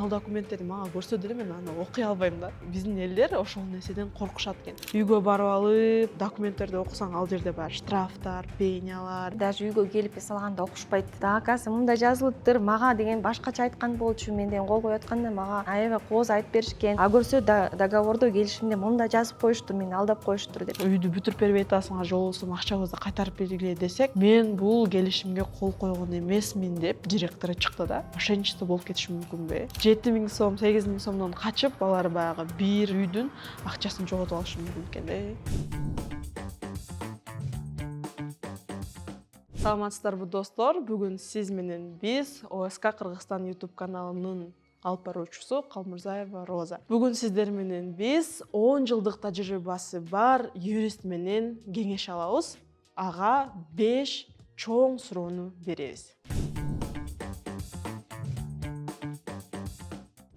ал документтерди мага көрсө деле мен аны окуй албайм да. Биздин элдер ошол нерседен коркушат экен. Үйгө барып алып, документтерди окусаң ал жерде баягы штрафтар, пенялар. Даже үйгө келип эс алганда окушпайт. Акасы мында жазылыптыр, мага деген башкача айткан болчу, менден кол коюп атканда мага аябай кооз айтып беришкен. А көрсө договордо, келишимде мында жазып коюшту, мени алдап коюштур деп. Үйдү бүтүрүп бербей атасыңар, же болбосо акчабызды кайтарып бергиле десек, мен бул келишимге кол койгон эмесмин деп директору чыкты да. Мошенничество болуп кетиши мүмкүнбү? 7.000 сом, 8.000 сомдон качып, алар баягы бир үйдүн акчасын жоготуп алышы мүмкүн экен да. Саламатсыздарбы достор? Бүгүн сиз менен биз ОСК Кыргызстан YouTube каналынын алып баруучусу Калмурзаева Роза. Бүгүн сиздер менен биз 10 жылдык тажрыйбасы бар юрист менен кеңеш алабыз. Ага 5 чоң суроону беребиз.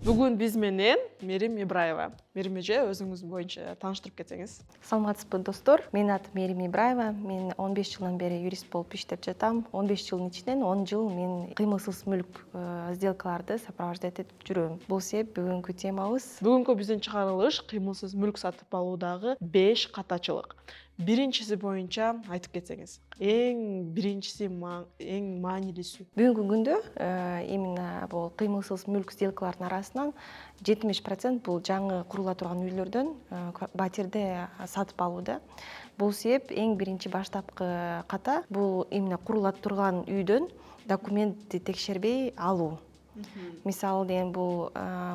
Бүгүн биз менен Мерим Ибраева. Мерим эже, өзүңүз боюнча тааныштырып кетсеңиз. Саламатсызбы достор? Менин атым Мерим Ибраева. Мен 15 жылдан бери юрист болуп иштеп жатам. 15 жылдын ичинен 10 жыл мен кыймылсыз мүлк сделкаларды сопровождать этип жүрөм. Бул себеп бүгүнкү темабыз. Бүгүнкү биздин чыгарылыш кыймылсыз мүлк сатып алуудагы 5 катачылык. Биринчиси боюнча айтып кетсеңиз. Эң биринчиси, эң маанилүүсү. Бүгүнкү күндө именно бул кыймылсыз мүлк сделкаларынын арасынан 70% бул жаңы курула турган үйлөрдөн батирди сатып алууда. Бул себеп эң биринчи баштапкы ката бул именно курула турган үйдөн документти текшербей алуу. Мисалы деген бул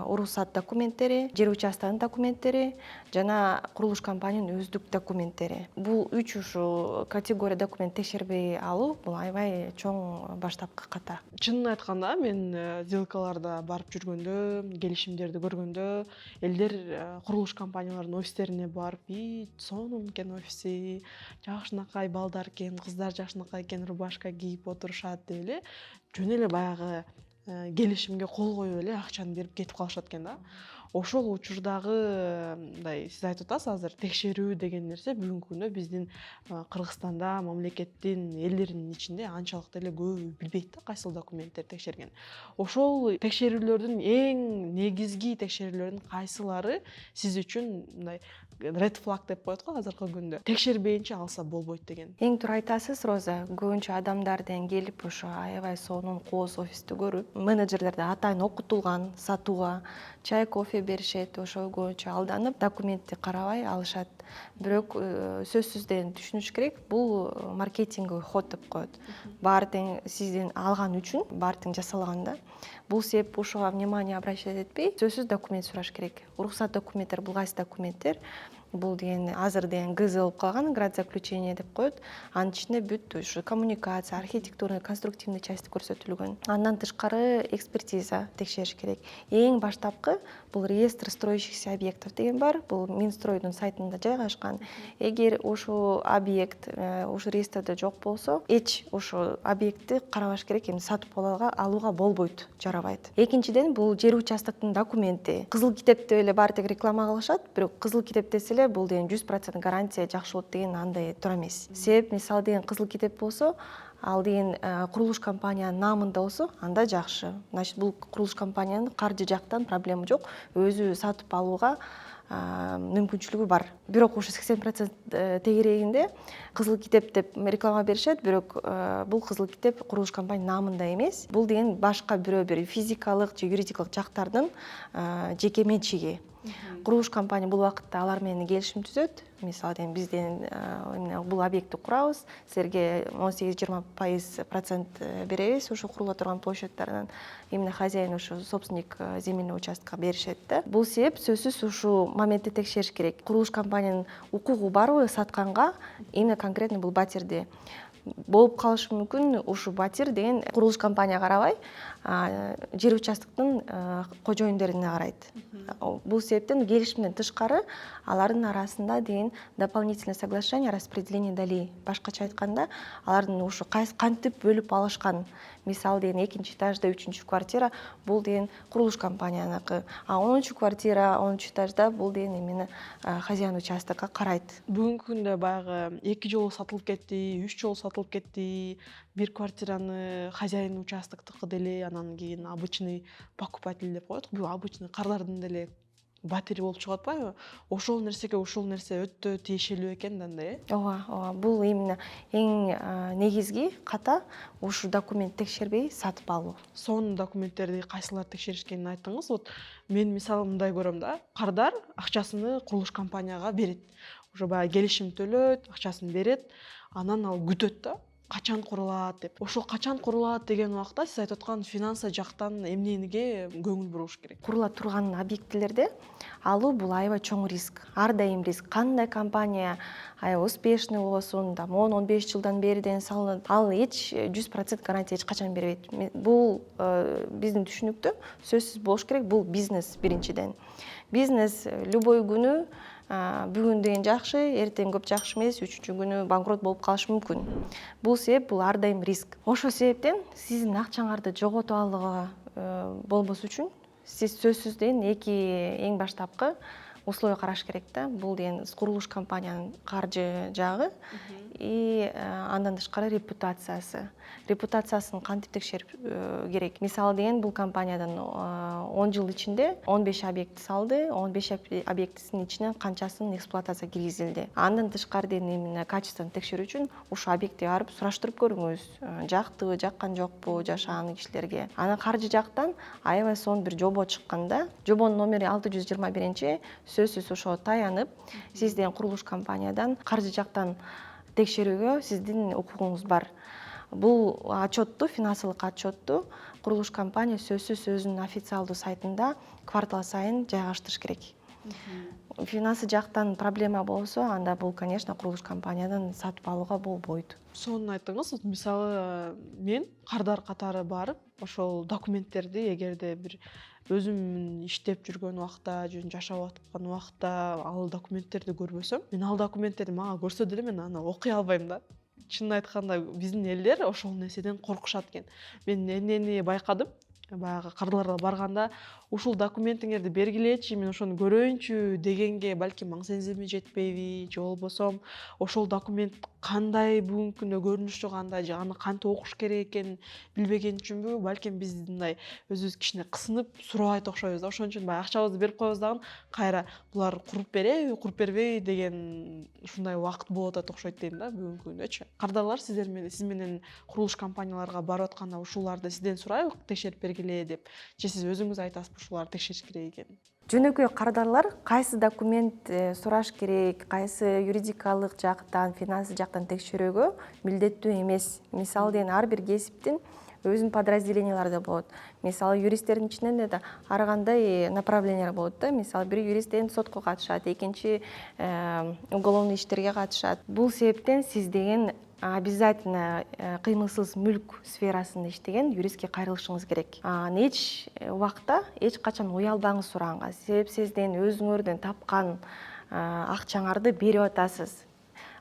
уруксат документтери, жер участогунун документтери жана курулуш компаниянын өздүк документтери. Бул 3 ушу категория документ текшербей алуу бул аябай чоң баштапкы ката. Чынын айтканда, мен сделкаларда барып жүргөндө, келишимдерди көргөндө, элдер курулуш компанияларынын офистерине барып, сонун экен офиси, жакшынакай балдар экен, кыздар жакшынакай экен, рубашка кийип отурушат деп эле, жөн эле баягы келишимге кол коюп эле акчаны берип кетип калышат экен да. Ошол учурдагы мындай сиз айтып атасыз азыр текшерүү деген нерсе бүгүнкү күндө биздин Кыргызстанда, мамлекеттин элдеринин ичинде анчалык деле көбү билбейт да кайсыл документтер текшерген. Ошол текшерүүлөрдүн эң негизги текшерүүлөрдүн кайсылары сиз үчүн мындай red flag деп коет го азыркы күндө. Текшербейинче алса болбойт деген. Эң туура айтасыз, Роза. Көбүнчө адамдардын келип ошо аябай сонун кооз офисти көрүп, менеджерлерди атайын окутулган сатууга чай, кофе беришет, ошол көбүнчө алданып, документти карабай алышат. Бирок сөзсүздөн түшүнүш керек, бул маркетинговый ход деп коет. Баары тең сизден алган үчүн, баары тең жасалган да. Бул себеп ушуга внимание обращать этпей, сөзсүз документ сураш керек. Уруксат документтер бул кайсы документтер? Бул деген азыр деген ГЗ болуп калган, град заключение деп коет. Анын ичинде бүт ушу коммуникация, архитектурный, конструктивный часть көрсөтүлгөн. Андан тышкары экспертиза текшериш керек. Эң баштапкы бул реестр строящихся объектов деген бар. Бул Минстройдун сайтында жайгашкан. Эгер ошол объект ошол реестрде жок болсо, эч ошол объектти карабаш керек, эми сатып алууга болбойт, жарабайт. Экинчиден бул жер участоктун документи. Кызыл китеп деп эле баары тең реклама кылышат, бирок кызыл китеп десе бул деген 100% гарантия жакшы болот деген андай туура эмес. Себеп мисалы деген кызыл китеп болсо, ал деген курулуш компаниянын намында болсо, анда жакшы. Значит, бул курулуш компаниянын каржы жактан проблема жок, өзү сатып алууга мүмкүнчүлүгү бар. Бирок ушу 80% тегерегинде кызыл китеп деп реклама беришет, бирок бул кызыл китеп курулуш компаниянын намында эмес. Бул деген башка бирөө бир физикалык же юридикалык жактардын жеке менчиги. Курулуш компания бул убакытта алар менен келишим түзөт. Мисалы деген бизден бул объектти курабыз, силерге 18-20% беребиз, ошо курула турган площадьтардан именно хозяин, ошо собственник земельного участка беришет да. Бул себеп сөзсүз ушу моментти текшериш керек. Курулуш компаниянын укугу барбы сатканга, именно конкретно бул батирди болуп калышы мүмкүн. Ушу батир деген курулуш компания карабай, жер участоктун кожоюндерине карайт. Бул себептен келишимден тышкары алардын арасында деген дополнительное соглашение о распределении долей. Башкача айтканда, алардын ушу кантип бөлүп алышкан. Мисалы деген 2-этажда 3-үчү квартира бул деген курулуш компанияныкы, а 10-чу квартира 10-чу этажда бул деген именно хозяин участокко карайт. Бүгүнкү күндө баягы 2 жолу сатылып кетти, 3 жолу сатылып кетти, бир квартираны хозяин участоктуку деле анан кийин обычный покупатель деп коет, бул обычный кардардын деле батири болуп чыгып атпайбы? Ошол нерсеге ушул нерсе өтө тиешелүү экен да андай, ооба бул именно эң негизги ката ушу документ текшербей сатып алуу. Сонун документтерди кайсылар текшеришкенин айттыңыз. Вот мен мисалы мындай көрөм да, кардар акчасыны курулуш компанияга берет. Уже баягы келишим төлөйт, акчасын берет, анан ал күтөт да, качан курулат деп. Ошол качан курулат деген убакта сиз айтып аткан финансы жактан эмнеге көңүл буруш керек? Курула турган объектилерде алуу бул аябай чоң риск. Ар дайым риск. Кандай компания аябай успешный болсун, 10-15 жылдан бериден салынат, ал эч 100% гарантия эч качан бербейт. Бул биздин түшүнүктө сөзсүз болуш керек. Бул бизнес биринчиден. Бизнес любой күнү бүгүн деген жакшы, эртең көп жакшы эмес, үчүнчү күнү банкрот болуп калышы мүмкүн. Бул себеп бул ар дайым риск. Ошол себептен сиздин акчаңарды жоготуп алууга болбос үчүн сиз сөзсүздөн эки эң баштапкы условия караш керек да. Бул деген курулуш компаниянын каржы жагы и андан тышкары репутациясын кантип текшерип керек. Мисалы деген бул компаниядан 10 жыл ичинде 15 объект салды, 15 объектисинин ичинен канчасын эксплуатацияга киргизилди. Андан тышкары деген именно качествону текшерүү үчүн ушул объектке барып сураштырып көрүңүз. Жактыбы, жаккан жокпу жашаган кишилерге. Анан каржы жактан аябай сонун бир жобо чыкканда, жобонун номери 621 сөзсүз ошого таянып, сиздин курулуш компаниядан каржы жактан текшерүүгө сиздин укугуңуз бар. Бул отчетту, финансылык отчетту курулуш компания сөзсүз өзүнүн официалдуу сайтында квартал сайын жайгаштырыш керек. Финансы жактан проблема болсо, анда бул, конечно, курулуш компаниядан сатып алууга болбойт. Сонун айттыңыз. Мисалы мен кардар катары барып, ошол документтерди эгерде бир өзүм иштеп жүргөн убакта, жашап аткан убакта ал документтерди көрбөсөм, мен ал документтерди мага көрсө деле мен аны окуй албайм да. Чынын айтканда биздин элдер ошол нерседен коркушат экен. Мен эмнени байкадым? Баягы кардарларга барганда ушул документиңерди бергилечи, мен ошону көрөйүнчү дегенге балким маңсызымы жетпейби, же болбосо ошол документ кандай бүгүнкү күндө көрүнүшү кандай, же аны кантип окуш керек экенин билбеген үчүнбү, балким биз мындай өзүбүз кичине кысынып сурабайт окшойбуз да. Ошон үчүн баягы акчабызды берип коебуз дагы кайра булар куруп береби, куруп бербейби деген ушундай убакыт болуп атат окшойт дейм да бүгүнкү күндөчү. Кардарлар сиз менен курулуш компанияларга барып атканда ушуларды сизден сурайбы, текшерип бергиле деп, же сиз өзүңүз айтасызбы ушуларды текшериш керек экенин? Жөнөкөй кардарлар кайсы документ сураш керек, кайсы юридикалык жактан, финансы жактан текшерүүгө милдеттүү эмес. Мисалы деген ар бир кесиптин өзүнүн подразделениялары да болот. Мисалы юристтердин ичинен да ар кандай направлениялар болот да. Мисалы бир юрист деген сотко катышат, экинчи уголовный иштерге катышат. Бул себептен сиз деген обязательно кыймылсыз мүлк сферасында иштеген юристке кайрылышыңыз керек. Эч убакта эч качан уялбаңыз сураганга. Себеп сиз деген өзүңөрдөн тапкан акчаңарды берип атасыз.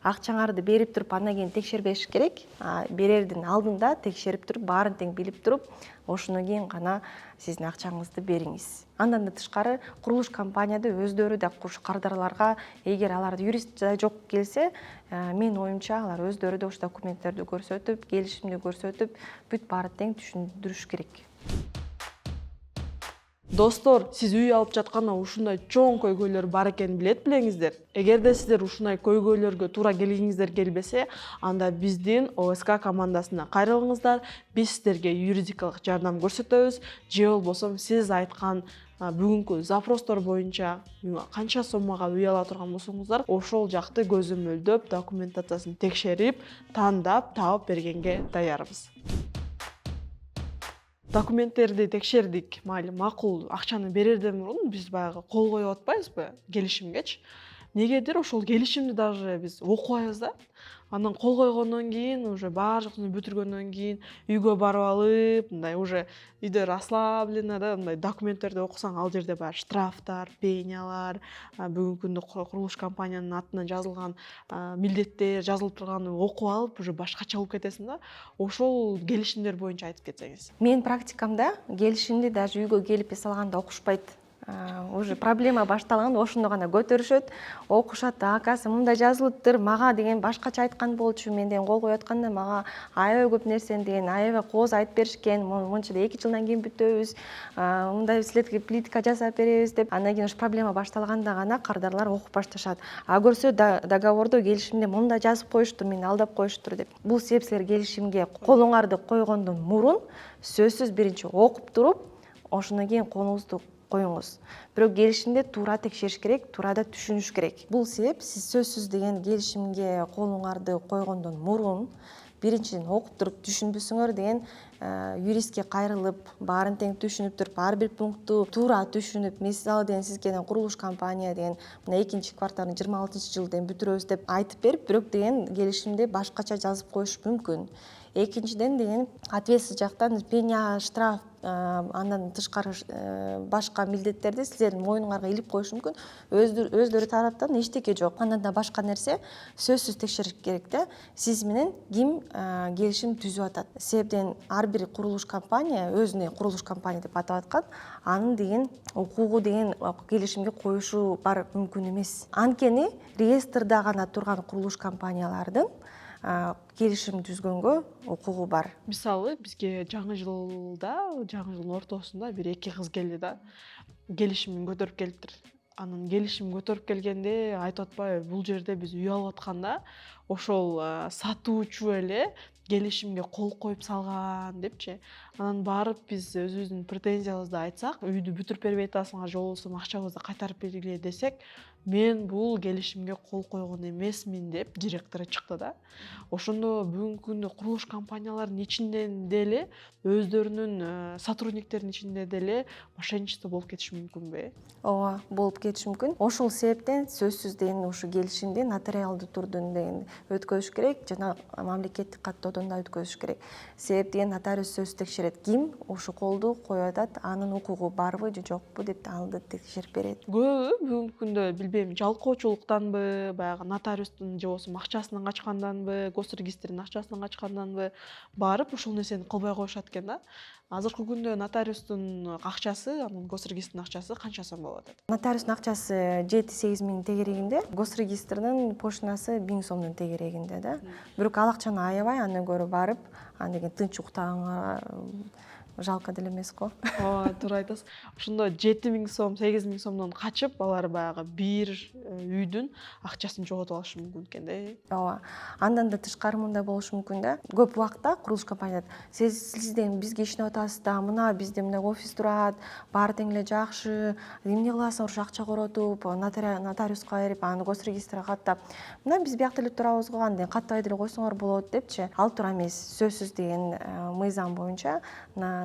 Акчаңарды берип туруп андан кийин текшербеш керек. Берердин алдында текшерип туруп, баарын тең билип туруп, ошондон кийин гана сиздин акчаңызды бериңиз. Андан да тышкары курулуш компанияда өздөрү да кардарларга, эгер аларда юрист жок келсе, менин оюмча алар өздөрү да ушу документтерди көрсөтүп, келишимди көрсөтүп, бүт баарын тең түшүндүрүш керек. Достор, сиз үй алып жатканда ушундай чоң көйгөйлөр бар экенин билет белеңиздер. Эгерде сиздер ушундай көйгөйлөргө туура келгиңиздер келбесе, анда биздин ОСК командасына кайрылыңыздар. Биз сиздерге юридикалык жардам көрсөтөбүз. Же болбосо сиз айткан бүгүнкү запростор боюнча канча соммага үй ала турган болсоңуздар, ошол жакты көзөмөлдөп, документациясын текшерип, тандап, таап бергенге даярбыз. Документтерди текшердик, майли макул акчаны берерден мурун биз баягы кол коюп атпайбызбы келишимгечи. Негедир ошол келишимди даже биз окубайбыз да. Анан кол койгондон кийин, уже баардыгын бүтүргөндөн кийин үйгө барып алып, мындай уже үйдө расслабленно да мындай документтерди окусаң, ал жерде баягы штрафтар, пенялар, бүгүнкү күндө курулуш компаниянын атынан жазылган милдеттер жазылып турганын окуп алып, уже башкача болуп кетесиң да. Ошол келишимдер боюнча айтып кетсеңиз. Менин практикамда келишимди даже үйгө келип эс алганда окушпайт. уже проблема башталганда ошондо гана көтөрүшөт, окушат, акасы мындай жазылыптыр, мага деген башкача айткан болчу, мен деген кол коюп атканда мага аябай көп нерсени деген аябай кооз айтып беришкен, монча 2 жылдан кийин бүтөбүз, мындай силерге плитка жасап беребиз деп. Андан кийин ушу проблема башталганда гана кардарлар окуп башташат. А көрсө договордо, келишимде мындай жазып коюштур, мени алдап коюштур деп. Бул себеп силер келишимге колуңарды койгондон мурун сөзсүз биринчи окуп туруп, ошондон кийин колуңузду коюңуз. Бирок келишимде туура текшериш керек, туура да түшүнүш керек. Бул себеп сиз сөзсүз деген келишимге колуңарды койгондон мурун биринчиден окуп туруп түшүнбөсөңөр деген юристке кайрылып, баарын тең түшүнүп туруп, ар бир пунктту туура түшүнүп, мисалы деген сизге курулуш компания деген мына 2-кварталдын 26-жылы деген бүтүрөбүз деп айтып берип, бирок деген келишимде башкача жазып коюш мүмкүн. Экинчиден деген ответственность жактан пеня, штраф, андан тышкары башка милдеттерди силердин мойнуңарга илип коюшу мүмкүн. Өздөрү тараптан эчтеке жок. Андан да башка нерсе сөзсүз текшериш керек да, сиз менен ким келишим түзүп атат. Себептен ар бир курулуш компания өзүнө курулуш компания деп атап аткан, анын деген укугу деген келишимге коюшу бар мүмкүн эмес. Анткени реестрде гана турган курулуш компаниялардын келишим түзгөнгө укугу бар. Мисалы бизге жаңы жылдын ортосунда бир 2 кыз келди да, келишимин көтөрүп келиптир. Анын келишим көтөрүп келгенде айтып атпайбы, бул жерде биз үй алып атканда ошол сатуучу эле келишимге кол коюп салган депчи. Анан барып биз өзүбүздүн претензиябызды айтсак, үйдү бүтүрүп бербей атасыңар, же болбосо акчабызды кайтарып бергиле десек, мен бул келишимге кол койгон эмесмин деп директору чыкты да. Ошондо бүгүнкү күндө курулуш компанияларынын ичинде деле өздөрүнүн сотрудниктеринин ичинде деле мошенничество болуп кетиши мүмкүнбү? Ооба, болуп кетиши мүмкүн. Ошол себептен сөзсүз деген ушу келишимди нотариалдуу түрдөн деген өткөзүш керек, жана мамлекеттик каттоодон да өткөзүш керек. Себеп деген нотариус сөз текшерет, ким ушу колду коюп атат, анын укугу барбы же жокпу деп алды текшерип берет. Көбү бүгүнкү күндө билбейм, жалкоочулуктанбы, баягы нотариустун же болбосо акчасынан качканданбы, госрегистрдин акчасынан качканданбы барып ушул нерсени кылбай коюшат экен да. Азыркы күндө нотариустун акчасы, анан госрегистрдин акчасы канча сом болуп атат? Нотариустун акчасы 7-8 миң тегерегинде, госрегистрдин поштасы 1000 сомдун тегерегинде да. Бирок ал акчаны аябай, андан көрө барып, андеген тынч уктаганга жалко деле эмес го. Ооба, туура айтасыз. Ошондо 7000 сом, 8000 сомдон качып, алар баягы бир үйдүн акчасын жоготуп алышы мүмкүн экен да. Ооба. Андан да тышкары мындай болушу мүмкүн да. Көп убакта курулуш компания сизден бизге ишенип атасыз да, мына бизде мындай офис турат, баары тең эле жакшы, эмне кыласың, ушу акча коротуп, нотариуска берип, аны госрегистрге каттап, мына биз биякта эле турабыз го, анден каттай деле койсоңор болот депчи. Ал туура эмес. Сөзсүз деген мыйзам боюнча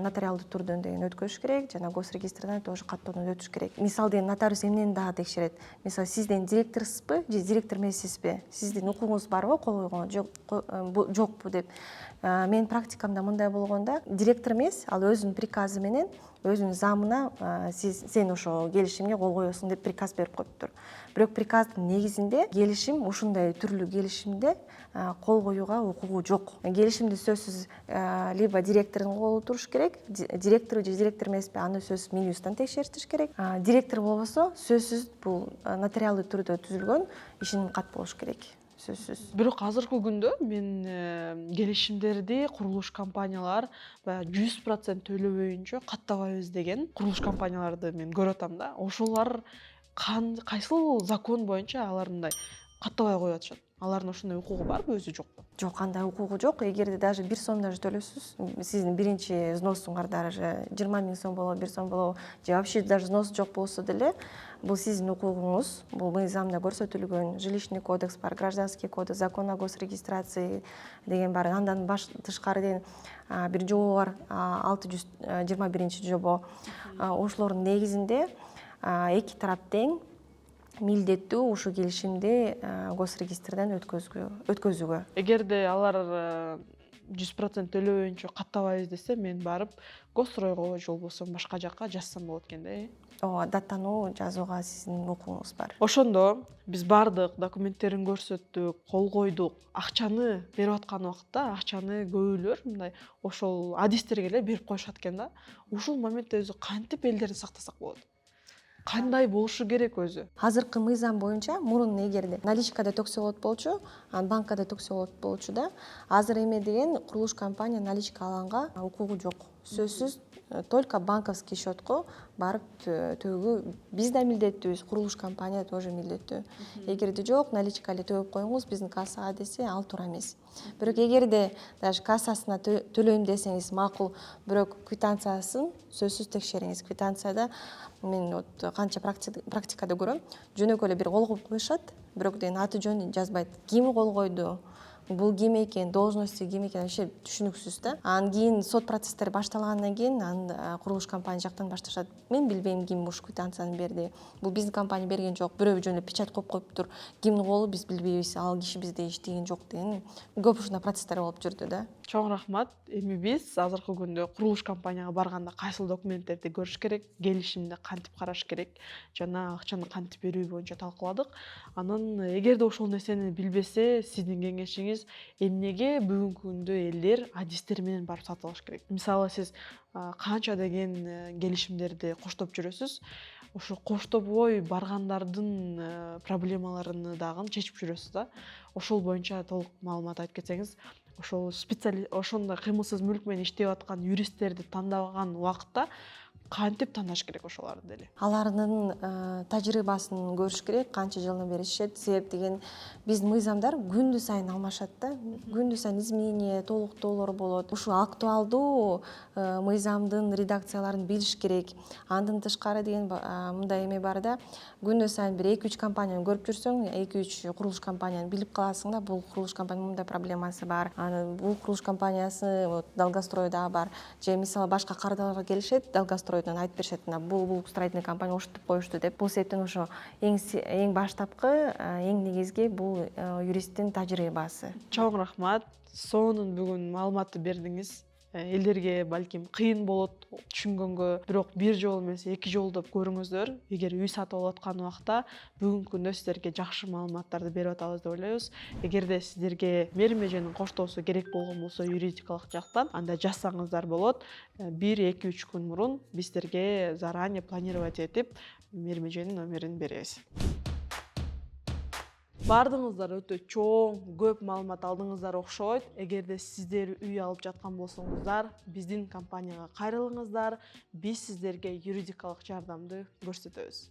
нотариалдуу түрдөн деген өткөзүш керек, жана госрегистрден тоже каттоодон өтүш керек. Мисалы деген нотариус эмнени дагы текшерет. Мисалы, сизден директорсузбу же директор эмессизби? Сиздин укугуңуз барбы кол койгонго, жокпу деп. Менин практикамда мындай болгондо, директор эмес, ал өзүнүн приказы менен өзүнүн замына сен ошо келишимге кол коесуң деп приказ берип коюптур. Бирок приказдын негизинде келишим ушундай түрлүү келишимде кол коюуга укугу жок. Келишимди сөзсүз либо директордун колу туруш керек, директор же директор эмеспи, аны сөзсүз Минюсттан текшертиш керек. Директор болбосо сөзсүз бул нотариалдуу түрдө түзүлгөн ишеним кат болуш керек. Сөзсүз. Бирок азыркы күндө мен келишимдерди курулуш компаниялар 100% төлөбөйүнчө каттабайбыз деген курулуш компанияларды мен көрүп атам да. Ошолор кайсыл закон боюнча алар мындай каттабай коюп атышат? Алардын ошондой укугу барбы, өзү жокпу? Жок, кандай укугу жок. Эгерде даже 1 сом даже төлөсөз, сиздин биринчи взносуңар даже 20 000 сом болобу, 1 сом болобу, же вообще даже взнос жок болсо деле, бул сиздин укугуңуз, бул мыйзамда көрсөтүлгөн жилищный кодекс бар, гражданский кодекс, закон о госрегистрации деген бар. Андан тышкары деген бир жобо бар, 621 жобо. Ошолордун негизинде эки тарап тең милдеттүү ушу келишимди госрегистрден өткөзүүгө. Эгерде алар 100% төлөбөйүнчө каттабайбыз десе, мен барып Госстройго же болбосо башка жакка жазсам болот экен да. Ооба, даттануу жазууга сиздин укугуңуз бар. Ошондо биз бардык документтерин көрсөттүк, кол койдук. Акчаны берип аткан убакта акчаны көбүлөр мындай ошол адистерге эле берип коюшат экен да. Ушул моментте өзү кантип элдерди сактасак болот? кандай болушу керек өзү? Азыркы мыйзам боюнча мурун эгерде наличкада төксө болот болчу, анан банкада төксө болот болчу да. Азыр эме деген курулуш компания наличка алганга укугу жок. Сөзсүз только банковский счетко барып төгүүгө биз да милдеттүүбүз, курулуш компания тоже милдеттүү. Эгерде жок, наличка эле төгүп коюңуз биздин кассага десе, ал туура эмес. Бирок эгерде даже кассасына төлөйм десеңиз макул, бирок квитанциясын сөзсүз текшериңиз. Квитанцияда мен вот канча практикада көрөм, жөнөкөй эле бир кол коюп коюшат, бирок деген аты жөнүн жазбайт. Ким кол койду? Бул ким экен, должности ким экен, вообще түшүнүксүз да. Анан кийин сот процесстери башталгандан кийин анан курулуш компания жактан башташат. Мен билбейм ким ушу квитанцияны берди. Бул биздин компания берген жок. Бирөө жөн эле печать коюп коюптур. Кимдин колу биз билбейбиз, ал киши бизде иштеген жок деген көп ушундай процесстер болуп жүрдү да. Чоң рахмат. Эми биз азыркы күндө курулуш компанияга барганда кайсыл документтерди көрүш керек, келишимди кантип караш керек жана акчаны кантип берүү боюнча талкууладык. Анан эгерде ошол нерсени билбесе, сиздин кеңешиңиз эмнеге бүгүнкү күндө элдер адистер менен барып сатып алыш керек? Мисалы сиз канча деген келишимдерди коштоп жүрөсүз. Ошо коштобой баргандардын проблемаларын дагы чечип жүрөсүз да. Ошол боюнча толук маалымат айтып кетсеңиз, ошол ошондой кыймылсыз мүлк менен иштеп аткан юристтерди тандаган убакытта кантип тандаш керек ошолорду деле? Алардын тажрыйбасын көрүш керек, канча жылдан бери иштешет. Себеп деген биздин мыйзамдар күндү сайын алмашат да. Күндү сайын изменение, толуктоолор болот. Ушул актуалдуу мыйзамдын редакцияларын билиш керек. Андан тышкары деген мындай эме бар да. Күндү сайын бир 2-3 компанияны көрүп жүрсөң, 2-3 курулуш компанияны билип каласың да. Бул курулуш компанияның мындай проблемасы бар. Анан бул курулуш компаниясы Долгостройда бар. Же мисалы башка кардаларга келишет, Долгостройдон айтып беришет, бул строительный компания ошентип коюшту деп. Бул себептен ошо эң баштапкы, эң негизги бул юристтин тажрыйбасы. Чоң рахмат. Сонун бүгүн маалыматты бердиңиз. Элдерге балким кыйын болот түшүнгөнгө, бирок бир жолу эмес, 2 жолдоп көрүңүздөр. Эгер үй сатып алып аткан убакта бүгүнкү күндө сиздерге жакшы маалыматтарды берип атабыз деп ойлойбуз. Эгерде сиздерге мээрим эженин коштоосу керек болгон болсо юридикалык жактан, анда жазсаңыздар болот. 1-2-3 күн мурун биздерге заранее планировать этип мээрим эженин номерин беребиз. Бардыңыздар өтө чоң, көп маалымат алдыңыздар окшойт. Эгерде сиздер үй алып жаткан болсоңуздар, биздин компанияга кайрылыңыздар. Биз сиздерге юридикалык жардамды көрсөтөбүз.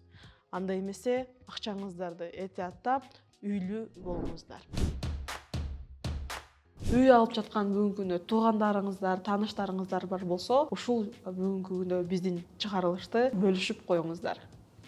Анда эмесе, акчаңыздарды этияттап, үйлүү болуңуздар. Үй алып жаткан бүгүнкү күндө туугандарыңыздар, тааныштарыңыздар бар болсо, ушул бүгүнкү күндө биздин чыгарылышты бөлүшүп коюңуздар.